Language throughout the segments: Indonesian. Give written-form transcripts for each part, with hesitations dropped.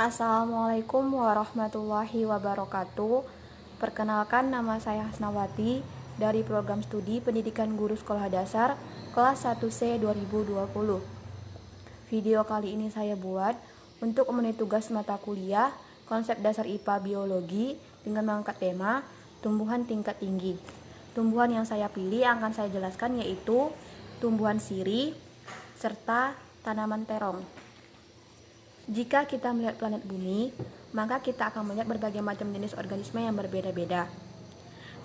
Assalamualaikum warahmatullahi wabarakatuh. Perkenalkan, nama saya Hasnawati dari program studi Pendidikan Guru Sekolah Dasar kelas 1C 2020. Video kali ini saya buat untuk memenuhi tugas mata kuliah konsep dasar IPA Biologi dengan mengangkat tema tumbuhan tingkat tinggi. Tumbuhan yang saya pilih yang akan saya jelaskan yaitu tumbuhan sirih serta tanaman terong. Jika kita melihat planet bumi, maka kita akan melihat berbagai macam jenis organisme yang berbeda-beda.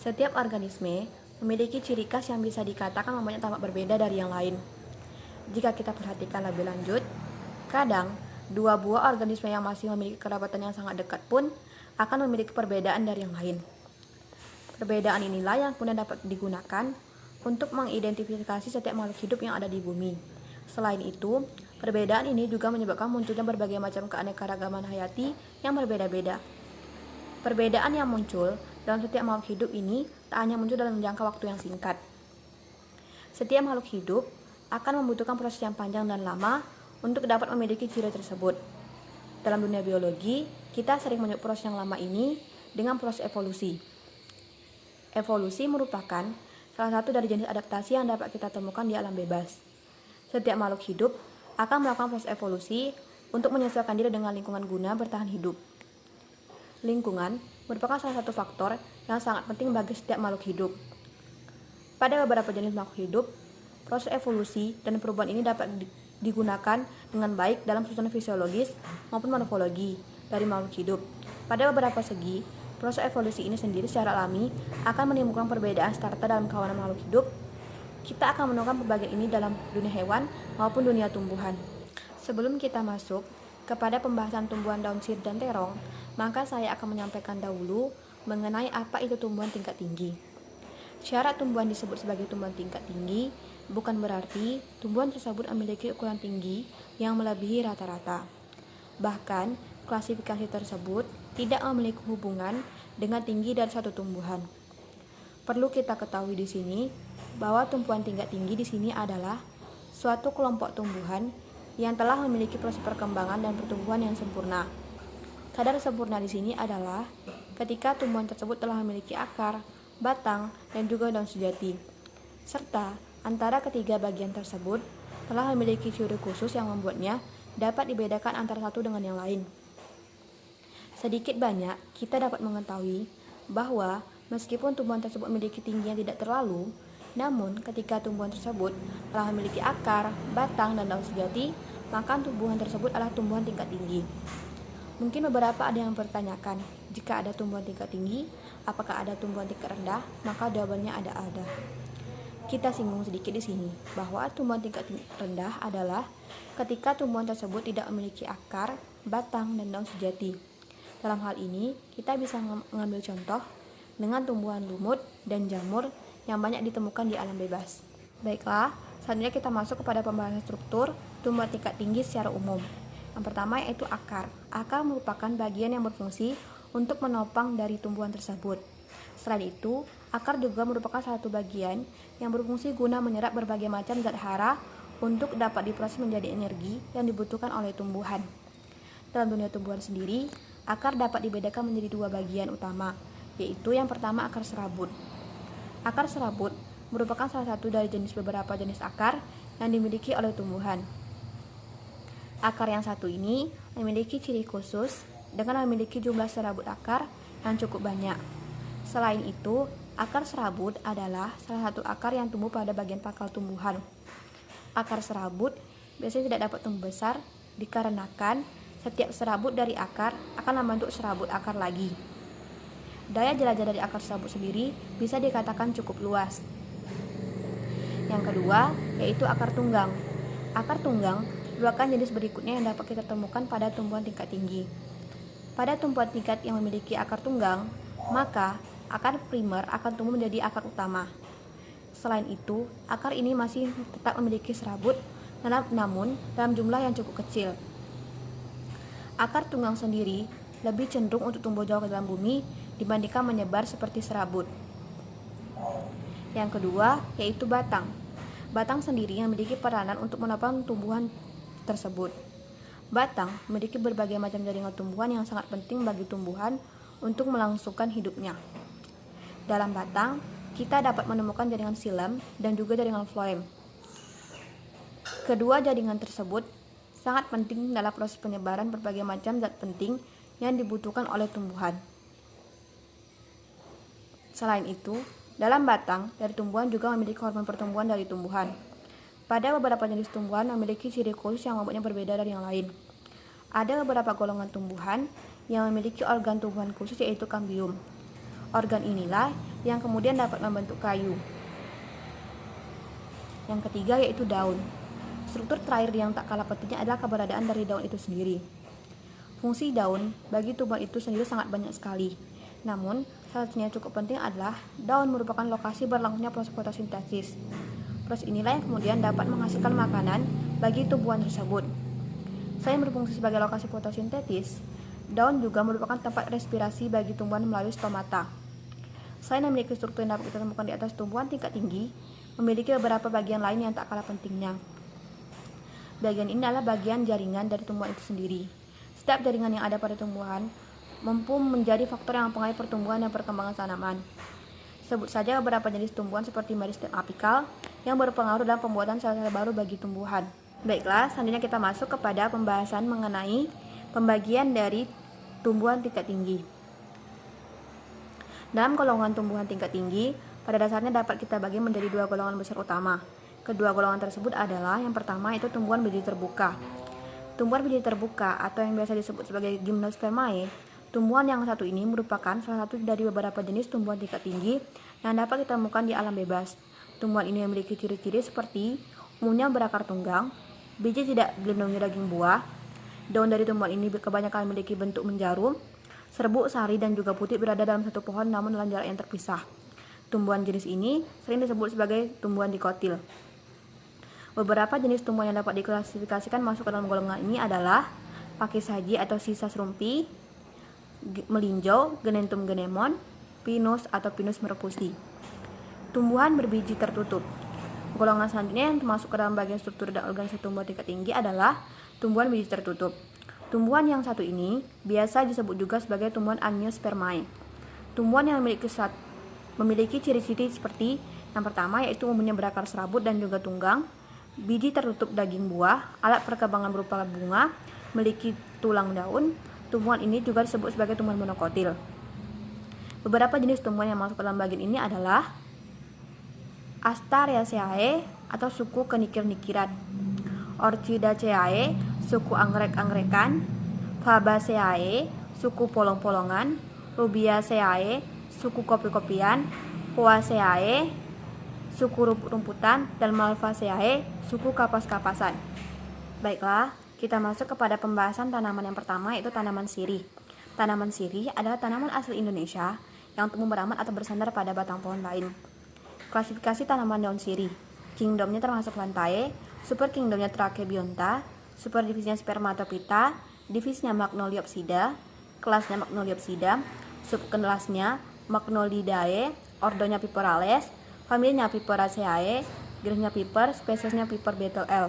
Setiap organisme memiliki ciri khas yang bisa dikatakan mempunyai tampak berbeda dari yang lain. Jika kita perhatikan lebih lanjut, kadang dua buah organisme yang masih memiliki kerabatan yang sangat dekat pun akan memiliki perbedaan dari yang lain. Perbedaan inilah yang kemudian dapat digunakan untuk mengidentifikasi setiap makhluk hidup yang ada di bumi. Selain itu, perbedaan ini juga menyebabkan munculnya berbagai macam keanekaragaman hayati yang berbeda-beda. Perbedaan yang muncul dalam setiap makhluk hidup ini tak hanya muncul dalam jangka waktu yang singkat. Setiap makhluk hidup akan membutuhkan proses yang panjang dan lama untuk dapat memiliki ciri tersebut. Dalam dunia biologi, kita sering menyebut proses yang lama ini dengan proses evolusi. Evolusi merupakan salah satu dari jenis adaptasi yang dapat kita temukan di alam bebas. Setiap makhluk hidup akan melakukan proses evolusi untuk menyesuaikan diri dengan lingkungan guna bertahan hidup. Lingkungan merupakan salah satu faktor yang sangat penting bagi setiap makhluk hidup. Pada beberapa jenis makhluk hidup, proses evolusi dan perubahan ini dapat digunakan dengan baik dalam susunan fisiologis maupun morfologi dari makhluk hidup. Pada beberapa segi, proses evolusi ini sendiri secara alami akan menimbulkan perbedaan starter dalam kawanan makhluk hidup. Kita akan menemukan pembagian ini dalam dunia hewan maupun dunia tumbuhan. Sebelum kita masuk kepada pembahasan tumbuhan daun sirih dan terong, maka saya akan menyampaikan dahulu mengenai apa itu tumbuhan tingkat tinggi. Syarat tumbuhan disebut sebagai tumbuhan tingkat tinggi bukan berarti tumbuhan tersebut memiliki ukuran tinggi yang melebihi rata-rata. Bahkan, klasifikasi tersebut tidak memiliki hubungan dengan tinggi dari suatu tumbuhan. Perlu kita ketahui di sini bahwa tumbuhan tingkat tinggi di sini adalah suatu kelompok tumbuhan yang telah memiliki proses perkembangan dan pertumbuhan yang sempurna. Kadar sempurna di sini adalah ketika tumbuhan tersebut telah memiliki akar, batang, dan juga daun sejati. Serta antara ketiga bagian tersebut telah memiliki ciri khusus yang membuatnya dapat dibedakan antara satu dengan yang lain. Sedikit banyak kita dapat mengetahui bahwa meskipun tumbuhan tersebut memiliki tinggi yang tidak terlalu, namun ketika tumbuhan tersebut telah memiliki akar, batang, dan daun sejati, maka tumbuhan tersebut adalah tumbuhan tingkat tinggi. Mungkin beberapa ada yang bertanyakan, jika ada tumbuhan tingkat tinggi, apakah ada tumbuhan tingkat rendah? Maka jawabannya ada. Kita singgung sedikit di sini bahwa tumbuhan tingkat rendah adalah ketika tumbuhan tersebut tidak memiliki akar, batang, dan daun sejati. Dalam hal ini, kita bisa mengambil contoh dengan tumbuhan lumut dan jamur yang banyak ditemukan di alam bebas. Baiklah, selanjutnya kita masuk kepada pembahasan struktur tumbuhan tingkat tinggi secara umum. Yang pertama yaitu akar. Akar merupakan bagian yang berfungsi untuk menopang dari tumbuhan tersebut. Selain itu, akar juga merupakan satu bagian yang berfungsi guna menyerap berbagai macam zat hara untuk dapat diproses menjadi energi yang dibutuhkan oleh tumbuhan. Dalam dunia tumbuhan sendiri, akar dapat dibedakan menjadi dua bagian utama, yaitu yang pertama akar serabut. Akar serabut merupakan salah satu dari beberapa jenis akar yang dimiliki oleh tumbuhan. Akar yang satu ini memiliki ciri khusus dengan memiliki jumlah serabut akar yang cukup banyak. Selain itu, akar serabut adalah salah satu akar yang tumbuh pada bagian pangkal tumbuhan. Akar serabut biasanya tidak dapat tumbuh besar dikarenakan setiap serabut dari akar akan membentuk serabut akar lagi. Daya jelajah dari akar serabut sendiri bisa dikatakan cukup luas. Yang kedua, yaitu akar tunggang. Akar tunggang merupakan jenis berikutnya yang dapat kita temukan pada tumbuhan tingkat tinggi. Pada tumbuhan tingkat yang memiliki akar tunggang, maka akar primer akan tumbuh menjadi akar utama. Selain itu, akar ini masih tetap memiliki serabut, namun dalam jumlah yang cukup kecil. Akar tunggang sendiri lebih cenderung untuk tumbuh jauh ke dalam bumi dibandingkan menyebar seperti serabut. Yang kedua, yaitu batang. Batang sendiri yang memiliki peranan untuk menopang tumbuhan tersebut. Batang memiliki berbagai macam jaringan tumbuhan yang sangat penting bagi tumbuhan untuk melangsungkan hidupnya. Dalam batang, kita dapat menemukan jaringan xilem dan juga jaringan floem. Kedua jaringan tersebut sangat penting dalam proses penyebaran berbagai macam zat penting yang dibutuhkan oleh tumbuhan. Selain itu, dalam batang dari tumbuhan juga memiliki hormon pertumbuhan dari tumbuhan. Pada beberapa jenis tumbuhan memiliki ciri khusus yang membuatnya berbeda dari yang lain. Ada beberapa golongan tumbuhan yang memiliki organ tumbuhan khusus yaitu kambium. Organ inilah yang kemudian dapat membentuk kayu. Yang ketiga yaitu daun. Struktur terakhir yang tak kalah pentingnya adalah keberadaan dari daun itu sendiri. Fungsi daun bagi tumbuhan itu sendiri sangat banyak sekali. Namun, salah satunya yang cukup penting adalah daun merupakan lokasi berlangsungnya proses fotosintesis. Proses inilah yang kemudian dapat menghasilkan makanan bagi tumbuhan tersebut. Selain berfungsi sebagai lokasi fotosintesis, daun juga merupakan tempat respirasi bagi tumbuhan melalui stomata. Selain memiliki struktur yang dapat kita temukan di atas tumbuhan tingkat tinggi, memiliki beberapa bagian lain yang tak kalah pentingnya. Bagian ini adalah bagian jaringan dari tumbuhan itu sendiri. Setiap jaringan yang ada pada tumbuhan mampu menjadi faktor yang mempengaruhi pertumbuhan dan perkembangan tanaman. Sebut saja beberapa jenis tumbuhan seperti meristem apikal yang berpengaruh dalam pembuatan sel-sel baru bagi tumbuhan. Baiklah, selanjutnya kita masuk kepada pembahasan mengenai pembagian dari tumbuhan tingkat tinggi. Dalam golongan tumbuhan tingkat tinggi, pada dasarnya dapat kita bagi menjadi dua golongan besar utama. Kedua golongan tersebut adalah yang pertama yaitu tumbuhan biji terbuka. Tumbuhan biji terbuka atau yang biasa disebut sebagai gymnospermae. Tumbuhan yang satu ini merupakan salah satu dari beberapa jenis tumbuhan tingkat tinggi yang dapat kita temukan di alam bebas. Tumbuhan ini memiliki ciri-ciri seperti umumnya berakar tunggang, biji tidak dilindungi daging buah, daun dari tumbuhan ini kebanyakan memiliki bentuk menjarum, serbuk, sari, dan juga putih berada dalam satu pohon namun dalam jarak yang terpisah. Tumbuhan jenis ini sering disebut sebagai tumbuhan dikotil. Beberapa jenis tumbuhan yang dapat diklasifikasikan masuk ke dalam golongan ini adalah pakis haji atau sisa serumpi, melinjo, genentum genemon, pinus atau pinus merpusi. Tumbuhan berbiji tertutup. Golongan selanjutnya yang termasuk ke dalam bagian struktur dan organisasi tumbuhan tingkat tinggi adalah tumbuhan biji tertutup. Tumbuhan yang satu ini biasa disebut juga sebagai tumbuhan angiospermae. Tumbuhan yang memiliki ciri-ciri seperti yang pertama yaitu umumnya berakar serabut dan juga tunggang, biji tertutup daging buah, alat perkembangan berupa bunga, memiliki tulang daun. Tumbuhan ini juga disebut sebagai tumbuhan monokotil. Beberapa jenis tumbuhan yang masuk ke dalam bagian ini adalah Asteraceae atau suku kenikir-nikiran, Orchidaceae suku anggrek-angrekan, Fabaceae suku polong-polongan, Rubiaceae suku kopi-kopian, Poaceae suku rumput-rumputan, dan Malvaceae suku kapas-kapasan. Baiklah, kita masuk kepada pembahasan tanaman yang pertama yaitu tanaman sirih. Tanaman sirih adalah tanaman asli Indonesia yang tumbuh berambat atau bersandar pada batang pohon lain. Klasifikasi tanaman daun sirih. Kingdomnya termasuk Lantae, super kingdomnya Trachebionta, super divisinya Spermatophyta, divisinya Magnoliopsida, kelasnya Magnoliopsida, subkelasnya Magnolidae, ordonya Piperales, familinya Piperaceae, genusnya Piper, spesiesnya Piper beetle L.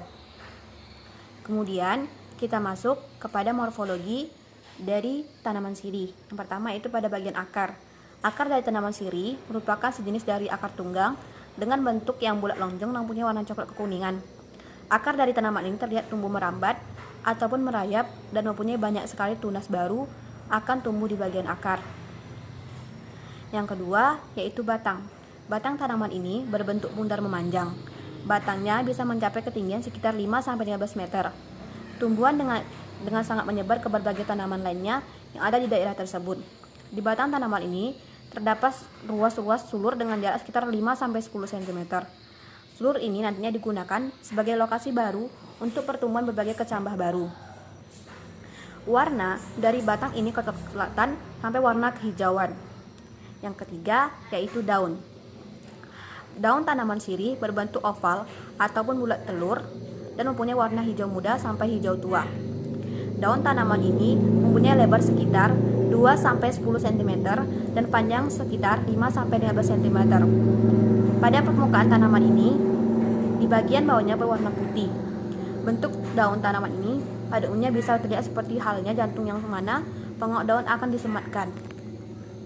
Kemudian kita masuk kepada morfologi dari tanaman sirih. Yang pertama itu pada bagian akar. Akar dari tanaman sirih merupakan sejenis dari akar tunggang dengan bentuk yang bulat lonjong dan punya warna coklat kekuningan. Akar dari tanaman ini terlihat tumbuh merambat ataupun merayap dan mempunyai banyak sekali tunas baru akan tumbuh di bagian akar. Yang kedua yaitu batang. Batang tanaman ini berbentuk bundar memanjang. Batangnya bisa mencapai ketinggian sekitar 5-15 meter. Tumbuhan dengan sangat menyebar ke berbagai tanaman lainnya yang ada di daerah tersebut. Di batang tanaman ini terdapat ruas-ruas sulur dengan jarak sekitar 5-10 cm. Sulur ini nantinya digunakan sebagai lokasi baru untuk pertumbuhan berbagai kecambah baru. Warna dari batang ini kecoklatan sampai warna kehijauan. Yang ketiga yaitu daun. Daun tanaman sirih berbentuk oval ataupun bulat telur dan mempunyai warna hijau muda sampai hijau tua. Daun tanaman ini mempunyai lebar sekitar 2-10 cm dan panjang sekitar 5-15 cm. Pada permukaan tanaman ini, di bagian bawahnya berwarna putih. Bentuk daun tanaman ini Pada umumnya bisa terlihat seperti halnya jantung yang mana pengok daun akan disematkan.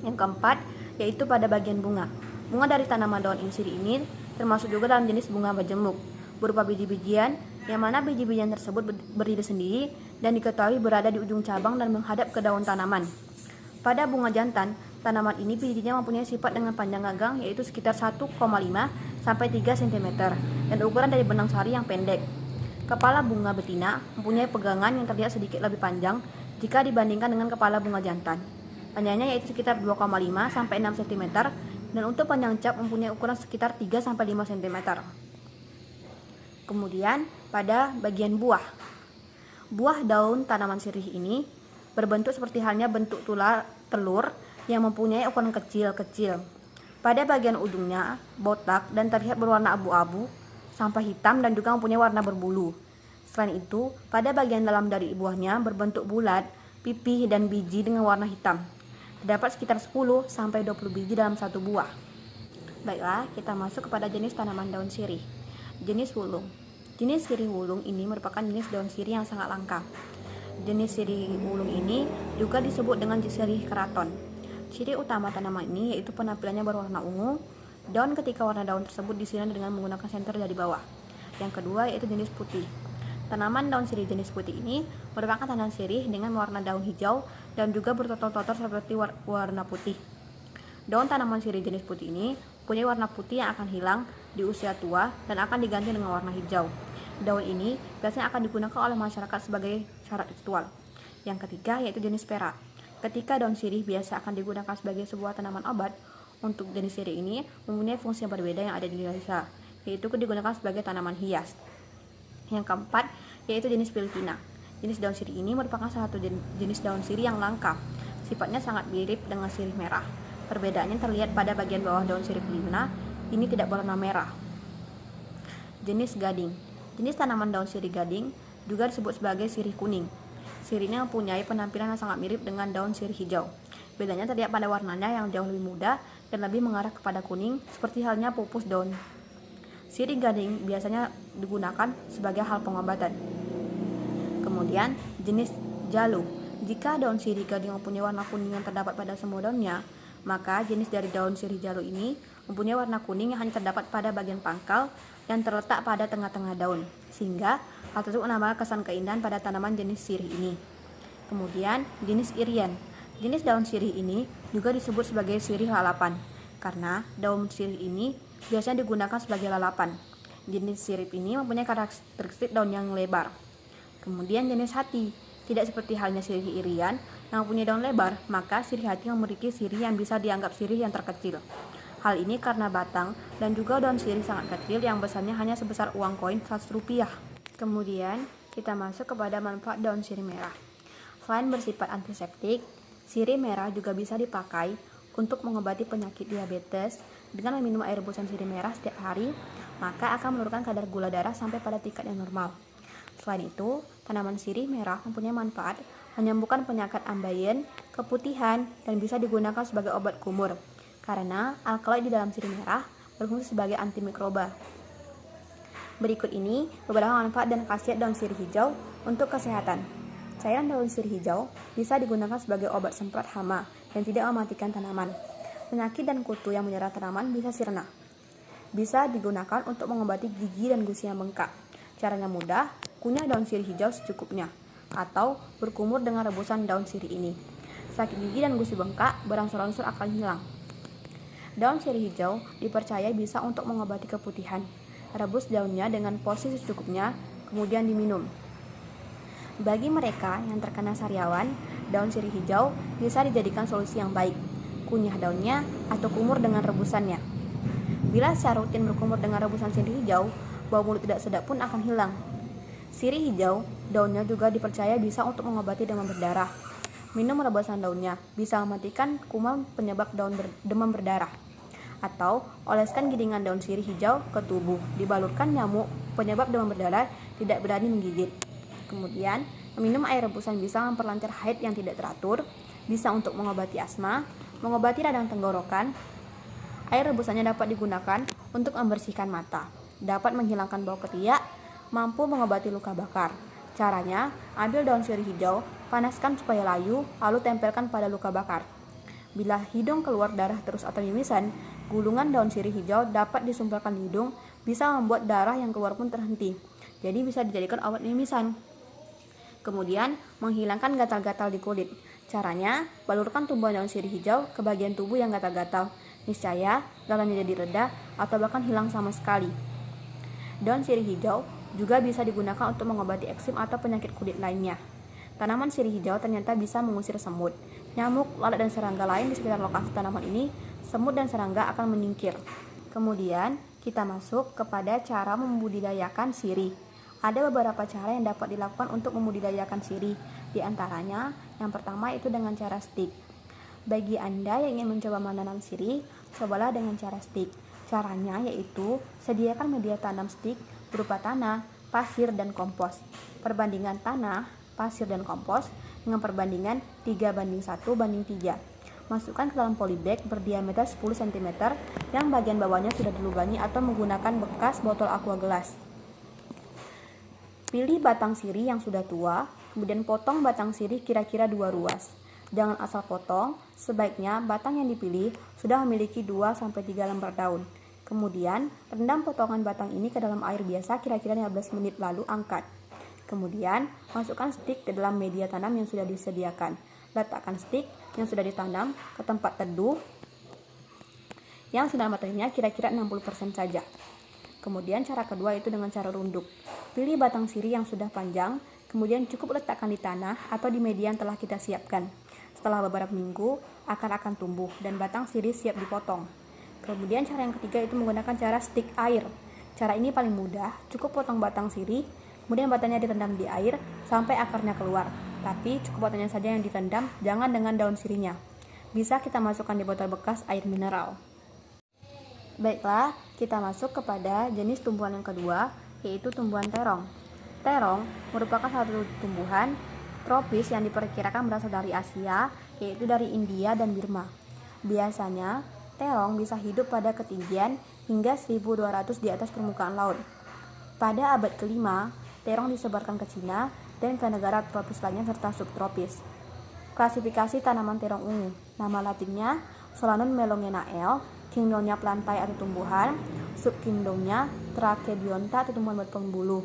Yang keempat, yaitu pada bagian bunga. Bunga dari tanaman daun sirih ini termasuk juga dalam jenis bunga berjemuk, berupa biji-bijian, yang mana biji-bijian tersebut berdiri sendiri dan diketahui berada di ujung cabang dan menghadap ke daun tanaman. Pada bunga jantan, tanaman ini bijinya mempunyai sifat dengan panjang gagang yaitu sekitar 1,5 sampai 3 cm dan ukuran dari benang sari yang pendek. Kepala bunga betina mempunyai pegangan yang terlihat sedikit lebih panjang jika dibandingkan dengan kepala bunga jantan. Panjangnya yaitu sekitar 2,5 sampai 6 cm dan untuk panjang cap mempunyai ukuran sekitar 3 sampai 5 cm. Kemudian pada bagian buah. Buah daun tanaman sirih ini berbentuk seperti halnya bentuk telur yang mempunyai ukuran kecil-kecil. Pada bagian ujungnya botak dan terlihat berwarna abu-abu sampai hitam dan juga mempunyai warna berbulu. Selain itu, pada bagian dalam dari buahnya berbentuk bulat, pipih dan biji dengan warna hitam. Terdapat sekitar 10 sampai 20 biji dalam satu buah. Baiklah, kita masuk kepada jenis tanaman daun sirih. Jenis wulung. Jenis sirih wulung ini merupakan jenis daun sirih yang sangat langka. Jenis sirih wulung ini juga disebut dengan sirih keraton. Ciri utama tanaman ini yaitu penampilannya berwarna ungu. Daun ketika warna daun tersebut disiram dengan menggunakan senter dari bawah. Yang kedua yaitu jenis putih. Tanaman daun sirih jenis putih ini merupakan tanaman sirih dengan warna daun hijau dan juga bertotor-totor seperti warna putih. Daun tanaman sirih jenis putih ini punya warna putih yang akan hilang di usia tua dan akan diganti dengan warna hijau. Daun ini biasanya akan digunakan oleh masyarakat sebagai syarat ritual. Yang ketiga yaitu jenis perak. Ketika daun sirih biasa akan digunakan sebagai sebuah tanaman obat, untuk jenis sirih ini mempunyai fungsi yang berbeda yang ada di Indonesia, yaitu digunakan sebagai tanaman hias. Yang keempat yaitu jenis Filipina. Jenis daun sirih ini merupakan salah satu jenis daun sirih yang langka. Sifatnya sangat mirip dengan sirih merah. Perbedaannya terlihat pada bagian bawah daun sirih Filipina, ini tidak berwarna merah. Jenis gading. Jenis tanaman daun sirih gading juga disebut sebagai sirih kuning. Sirihnya mempunyai penampilan yang sangat mirip dengan daun sirih hijau. Bedanya terlihat pada warnanya yang jauh lebih muda dan lebih mengarah kepada kuning, seperti halnya pupus daun. Sirih gading biasanya digunakan sebagai hal pengobatan. Kemudian, jenis jalu. Jika daun sirih gading mempunyai warna kuning yang terdapat pada semua daunnya, maka jenis dari daun sirih jalu ini mempunyai warna kuning yang hanya terdapat pada bagian pangkal dan terletak pada tengah-tengah daun, sehingga hal tersebut menambah kesan keindahan pada tanaman jenis sirih ini. Kemudian, jenis irian. Jenis daun sirih ini juga disebut sebagai sirih lalapan, karena daun sirih ini biasanya digunakan sebagai lalapan. Jenis sirih ini mempunyai karakteristik daun yang lebar. Kemudian jenis hati. Tidak seperti halnya sirih irian yang mempunyai daun lebar, maka sirih hati memiliki sirih yang bisa dianggap sirih yang terkecil. Hal ini karena batang dan juga daun sirih sangat kecil yang besarnya hanya sebesar uang koin Rp100. Kemudian kita masuk kepada manfaat daun sirih merah. Selain bersifat antiseptik, sirih merah juga bisa dipakai untuk mengobati penyakit diabetes. Dengan meminum air rebusan sirih merah setiap hari, maka akan menurunkan kadar gula darah sampai pada tingkat yang normal. Selain itu, tanaman sirih merah mempunyai manfaat menyembuhkan penyakit ambeien, keputihan, dan bisa digunakan sebagai obat kumur. Karena alkaloid di dalam sirih merah berfungsi sebagai antimikroba. Berikut ini beberapa manfaat dan khasiat daun sirih hijau untuk kesehatan. Cairan daun sirih hijau bisa digunakan sebagai obat semprot hama dan tidak mematikan tanaman. Penyakit dan kutu yang menyerang tanaman bisa sirna. Bisa digunakan untuk mengobati gigi dan gusi yang bengkak. Caranya mudah, kunyah daun sirih hijau secukupnya, atau berkumur dengan rebusan daun sirih ini. Sakit gigi dan gusi bengkak berangsur-angsur akan hilang. Daun sirih hijau dipercaya bisa untuk mengobati keputihan. Rebus daunnya dengan porsi secukupnya, kemudian diminum. Bagi mereka yang terkena sariawan, daun sirih hijau bisa dijadikan solusi yang baik. Kunyah daunnya atau kumur dengan rebusannya. Bila secara rutin berkumur dengan rebusan sirih hijau, bau mulut tidak sedap pun akan hilang. Sirih hijau, daunnya juga dipercaya bisa untuk mengobati demam berdarah. Minum rebusan daunnya bisa mematikan kuman penyebab demam berdarah. Atau oleskan gilingan daun sirih hijau ke tubuh, dibalurkan nyamuk penyebab demam berdarah tidak berani menggigit. Kemudian, minum air rebusan bisa memperlancar haid yang tidak teratur, bisa untuk mengobati asma, mengobati radang tenggorokan. Air rebusannya dapat digunakan untuk membersihkan mata, dapat menghilangkan bau ketiak, mampu mengobati luka bakar. Caranya, ambil daun sirih hijau, panaskan supaya layu, lalu tempelkan pada luka bakar. Bila hidung keluar darah terus atau mimisan, gulungan daun sirih hijau dapat disumpulkan di hidung, bisa membuat darah yang keluar pun terhenti. Jadi bisa dijadikan obat mimisan. Kemudian, menghilangkan gatal-gatal di kulit. Caranya, balurkan tumbuhan daun sirih hijau ke bagian tubuh yang gatal-gatal. Niscaya, gatalnya jadi reda atau bahkan hilang sama sekali. Daun sirih hijau juga bisa digunakan untuk mengobati eksim atau penyakit kulit lainnya. Tanaman sirih hijau ternyata bisa mengusir semut, nyamuk, lalat, dan serangga lain di sekitar lokasi tanaman ini. Semut dan serangga akan menyingkir. Kemudian, kita masuk kepada cara membudidayakan sirih. Ada beberapa cara yang dapat dilakukan untuk membudidayakan sirih. Di antaranya, yang pertama itu dengan cara stik. Bagi Anda yang ingin mencoba menanam sirih, cobalah dengan cara stik. Caranya yaitu, sediakan media tanam stik berupa tanah, pasir, dan kompos. Perbandingan tanah, pasir, dan kompos dengan perbandingan 3:1:3. Masukkan ke dalam polybag berdiameter 10 cm yang bagian bawahnya sudah dilubangi atau menggunakan bekas botol aqua gelas. Pilih batang sirih yang sudah tua, kemudian potong batang sirih kira-kira 2 ruas. Jangan asal potong, sebaiknya batang yang dipilih sudah memiliki 2-3 lembar daun. Kemudian, rendam potongan batang ini ke dalam air biasa kira-kira 15 menit lalu angkat. Kemudian, masukkan stik ke dalam media tanam yang sudah disediakan. Letakkan stik yang sudah ditanam ke tempat teduh yang sinar mataharinya kira-kira 60% saja. Kemudian cara kedua itu dengan cara runduk. Pilih batang sirih yang sudah panjang, kemudian cukup letakkan di tanah atau di media yang telah kita siapkan. Setelah beberapa minggu, akar akan tumbuh dan batang sirih siap dipotong. Kemudian cara yang ketiga itu menggunakan cara stik air. Cara ini paling mudah, cukup potong batang sirih, kemudian batangnya direndam di air sampai akarnya keluar. Tapi cukup batangnya saja yang direndam, jangan dengan daun sirihnya. Bisa kita masukkan di botol bekas air mineral. Baiklah, kita masuk kepada jenis tumbuhan yang kedua, yaitu tumbuhan terong. Terong merupakan satu tumbuhan tropis yang diperkirakan berasal dari Asia, yaitu dari India dan Burma. Biasanya, terong bisa hidup pada ketinggian hingga 1.200 di atas permukaan laut. Pada abad ke-5, terong disebarkan ke Cina dan ke negara tropis lainnya serta subtropis. Klasifikasi tanaman terong ungu. Nama latinnya Solanum melongena L. Kingdomnya plantae atau tumbuhan, subkingdomnya Trachebionta atau tumbuhan berpembuluh,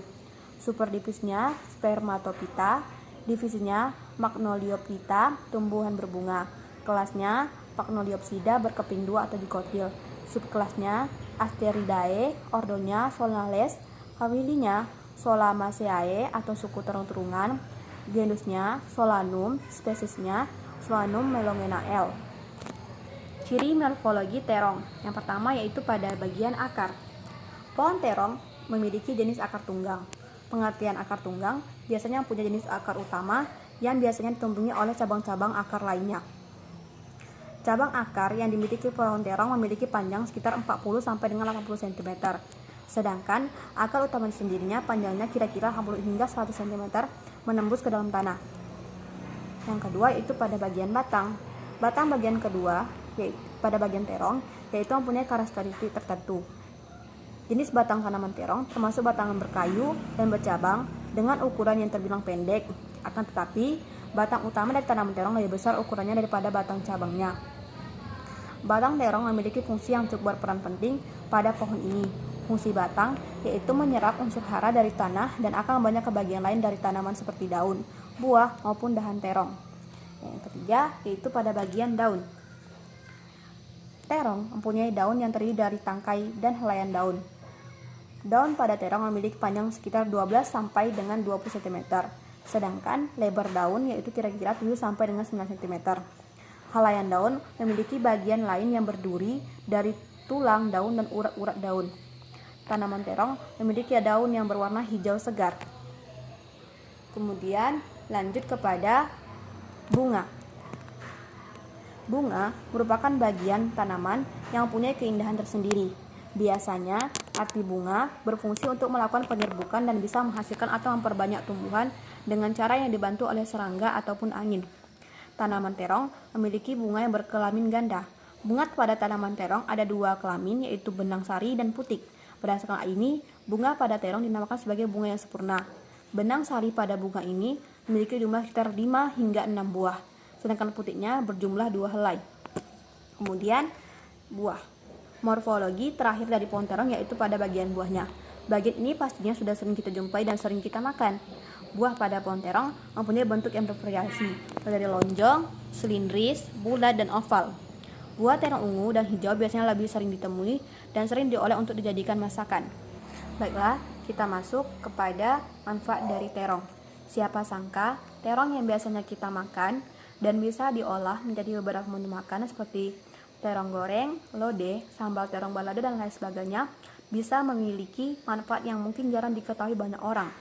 superdivisinya Spermatophyta, divisinya Magnoliophyta, tumbuhan berbunga, kelasnya Magnoliopsida berkeping 2 atau dikotil, subkelasnya Asteridae, ordonya Solanaceae, familinya Solanaceae atau suku terung-terungan, genusnya Solanum, spesiesnya Solanum melongena L. Ciri morfologi terong. Yang pertama yaitu pada bagian akar. Pohon terong memiliki jenis akar tunggang. Pengertian akar tunggang biasanya punya jenis akar utama yang biasanya ditumbuhi oleh cabang-cabang akar lainnya. Cabang akar yang dimiliki pohon terong memiliki panjang sekitar 40 sampai dengan 80 cm. Sedangkan akar utama sendirinya panjangnya kira-kira 80 hingga 100 cm menembus ke dalam tanah. Yang kedua itu pada bagian batang. Batang bagian kedua pada bagian terong yaitu mempunyai karakteristik tertentu. Jenis batang tanaman terong termasuk batang yang berkayu dan bercabang dengan ukuran yang terbilang pendek. Akan tetapi, batang utama dari tanaman terong lebih besar ukurannya daripada batang cabangnya. Batang terong memiliki fungsi yang cukup berperan penting pada pohon ini. Fungsi batang yaitu menyerap unsur hara dari tanah dan akan banyak ke bagian lain dari tanaman seperti daun, buah, maupun dahan terong. Yang ketiga yaitu pada bagian daun. Terong mempunyai daun yang terdiri dari tangkai dan helaian daun. Daun pada terong memiliki panjang sekitar 12 sampai dengan 20 cm, sedangkan lebar daun yaitu kira-kira 7 sampai dengan 9 cm. Helaian daun memiliki bagian lain yang berduri dari tulang daun dan urat-urat daun. Tanaman terong memiliki daun yang berwarna hijau segar. Kemudian lanjut kepada bunga. Bunga merupakan bagian tanaman yang mempunyai keindahan tersendiri. Biasanya, arti bunga berfungsi untuk melakukan penyerbukan dan bisa menghasilkan atau memperbanyak tumbuhan dengan cara yang dibantu oleh serangga ataupun angin. Tanaman terong memiliki bunga yang berkelamin ganda. Bunga pada tanaman terong ada 2 kelamin, yaitu benang sari dan putik. Berdasarkan ini, bunga pada terong dinamakan sebagai bunga yang sempurna. Benang sari pada bunga ini memiliki jumlah sekitar 5 hingga 6 buah, sedangkan putiknya berjumlah 2 helai. Kemudian buah. Morfologi terakhir dari pohon terong yaitu pada bagian buahnya. Bagian ini pastinya sudah sering kita jumpai dan sering kita makan. Buah pada pohon terong mempunyai bentuk yang bervariasi, mulai dari lonjong, silindris, bulat, dan oval. Buah terong ungu dan hijau biasanya lebih sering ditemui dan sering diolah untuk dijadikan masakan. Baiklah, kita masuk kepada manfaat dari terong. Siapa sangka terong yang biasanya kita makan dan bisa diolah menjadi beberapa menu makanan seperti terong goreng, lodeh, sambal terong balado, dan lain sebagainya bisa memiliki manfaat yang mungkin jarang diketahui banyak orang.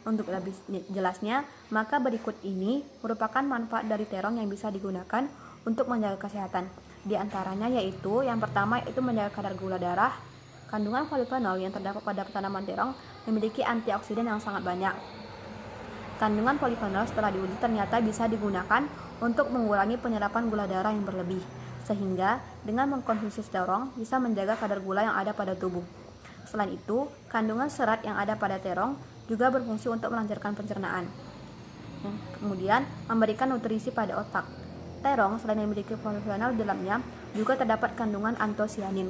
Untuk lebih jelasnya, maka berikut ini merupakan manfaat dari terong yang bisa digunakan untuk menjaga kesehatan. Di antaranya yaitu yang pertama yaitu menjaga kadar gula darah. Kandungan polifenol yang terdapat pada tanaman terong memiliki antioksidan yang sangat banyak. Kandungan polifenol setelah diuji ternyata bisa digunakan untuk mengurangi penyerapan gula darah yang berlebih, sehingga dengan mengkonsumsi terong bisa menjaga kadar gula yang ada pada tubuh. Selain itu, kandungan serat yang ada pada terong juga berfungsi untuk melancarkan pencernaan. Kemudian, memberikan nutrisi pada otak. Terong selain memiliki polifenol di dalamnya juga terdapat kandungan antosianin.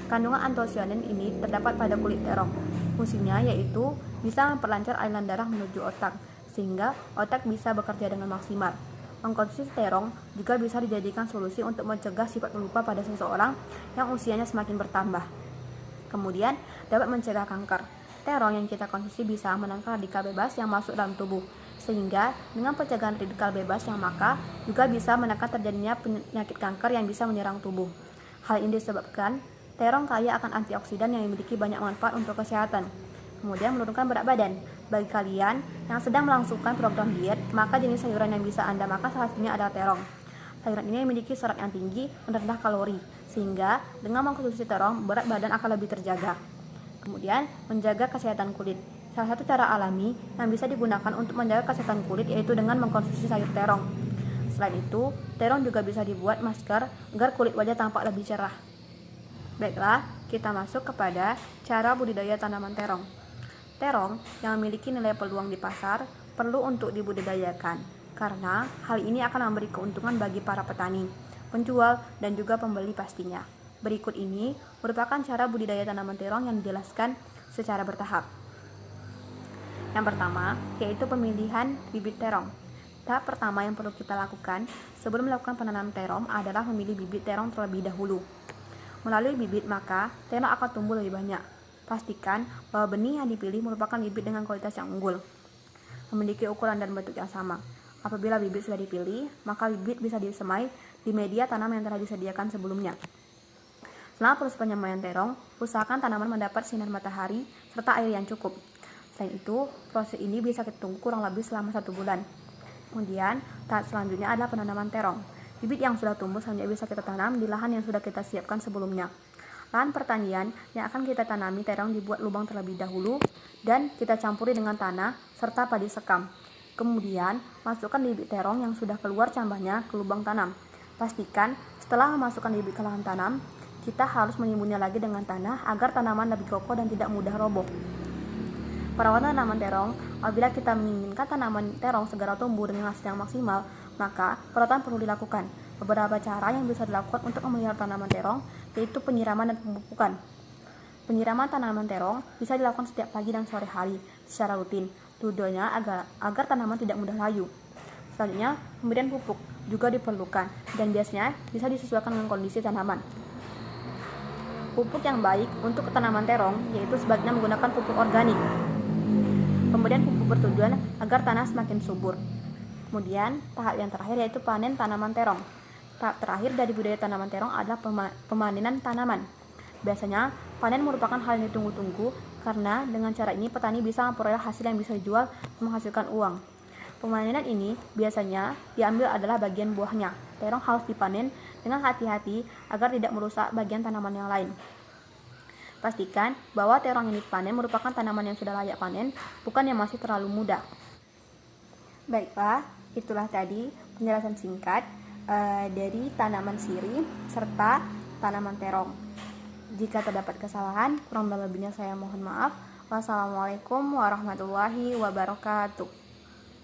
Kandungan antosianin ini terdapat pada kulit terong. Fungsinya yaitu bisa memperlancar aliran darah menuju otak, sehingga otak bisa bekerja dengan maksimal. Mengkonsumsi terong juga bisa dijadikan solusi untuk mencegah sifat pelupa pada seseorang yang usianya semakin bertambah. Kemudian, dapat mencegah kanker. Terong yang kita konsumsi bisa menangkal radikal bebas yang masuk dalam tubuh, sehingga dengan pencegahan radikal bebas yang maka juga bisa menekan terjadinya penyakit kanker yang bisa menyerang tubuh. Hal ini disebabkan terong kaya akan antioksidan yang memiliki banyak manfaat untuk kesehatan. Kemudian menurunkan berat badan. Bagi kalian yang sedang melangsungkan program diet, maka jenis sayuran yang bisa Anda makan salah satunya adalah terong. Sayuran ini memiliki serat yang tinggi dan rendah kalori, sehingga dengan mengkonsumsi terong, berat badan akan lebih terjaga. Kemudian, menjaga kesehatan kulit. Salah satu cara alami yang bisa digunakan untuk menjaga kesehatan kulit yaitu dengan mengkonsumsi sayur terong. Selain itu, terong juga bisa dibuat masker agar kulit wajah tampak lebih cerah. Baiklah, kita masuk kepada cara budidaya tanaman terong. Terong yang memiliki nilai peluang di pasar perlu untuk dibudidayakan, karena hal ini akan memberi keuntungan bagi para petani, penjual, dan juga pembeli pastinya. Berikut ini merupakan cara budidaya tanaman terong yang dijelaskan secara bertahap. Yang pertama, yaitu pemilihan bibit terong. Tahap pertama yang perlu kita lakukan sebelum melakukan penanaman terong adalah memilih bibit terong terlebih dahulu. Melalui bibit, maka terong akan tumbuh lebih banyak. Pastikan bahwa benih yang dipilih merupakan bibit dengan kualitas yang unggul, memiliki ukuran dan bentuk yang sama. Apabila bibit sudah dipilih, maka bibit bisa disemai di media tanam yang telah disediakan sebelumnya. Selama proses penyemaian terong, usahakan tanaman mendapat sinar matahari serta air yang cukup. Selain itu, proses ini bisa kita tunggu kurang lebih selama 1 bulan. Kemudian, tahap selanjutnya adalah penanaman terong. Bibit yang sudah tumbuh selanjutnya bisa kita tanam di lahan yang sudah kita siapkan sebelumnya. Lahan pertanian yang akan kita tanami terong dibuat lubang terlebih dahulu dan kita campuri dengan tanah serta padi sekam. Kemudian, masukkan bibit terong yang sudah keluar cambahnya ke lubang tanam. Pastikan setelah memasukkan bibit ke lahan tanam, kita harus menimbunnya lagi dengan tanah agar tanaman lebih kokoh dan tidak mudah roboh. Perawatan tanaman terong, apabila kita menginginkan tanaman terong segera tumbuh dengan hasil yang maksimal, maka perawatan perlu dilakukan. Beberapa cara yang bisa dilakukan untuk memelihara tanaman terong yaitu penyiraman dan pemupukan. Penyiraman tanaman terong bisa dilakukan setiap pagi dan sore hari secara rutin. Tujuannya agar tanaman tidak mudah layu. Selanjutnya, pemberian pupuk juga diperlukan dan biasanya bisa disesuaikan dengan kondisi tanaman. Pupuk yang baik untuk tanaman terong yaitu sebaiknya menggunakan pupuk organik. Kemudian pupuk bertujuan agar tanah semakin subur. Kemudian tahap yang terakhir yaitu panen tanaman terong. Tahap terakhir dari budidaya tanaman terong adalah pemanenan tanaman. Biasanya panen merupakan hal yang ditunggu-tunggu karena dengan cara ini petani bisa memperoleh hasil yang bisa dijual dan menghasilkan uang. Pemanenan ini biasanya diambil adalah bagian buahnya. Terong harus dipanen dengan hati-hati agar tidak merusak bagian tanaman yang lain. Pastikan bahwa terong yang dipanen merupakan tanaman yang sudah layak panen, bukan yang masih terlalu muda. Baiklah, itulah tadi penjelasan singkat dari tanaman sirih serta tanaman terong. Jika terdapat kesalahan, kurang lebihnya saya mohon maaf. Wassalamualaikum warahmatullahi wabarakatuh.